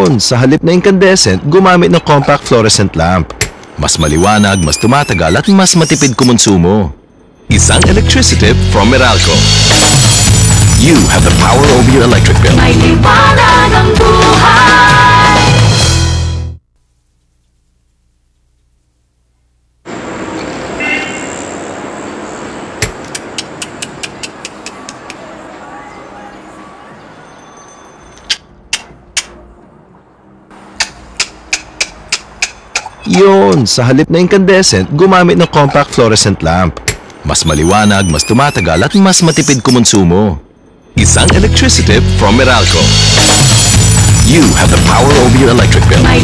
Yun, sa halip na incandescent, gumamit ng compact fluorescent lamp. Mas maliwanag, mas tumatagal at mas matipid kumonsumo. Isang electricity from Meralco. You have the power over your electric bill. May liwanag ang buhay. Yun, sa halip na incandescent, gumamit ng compact fluorescent lamp. Mas maliwanag, mas tumatagal at mas matipid kumonsumo. Isang electricity from Meralco. You have the power over your electric bill. May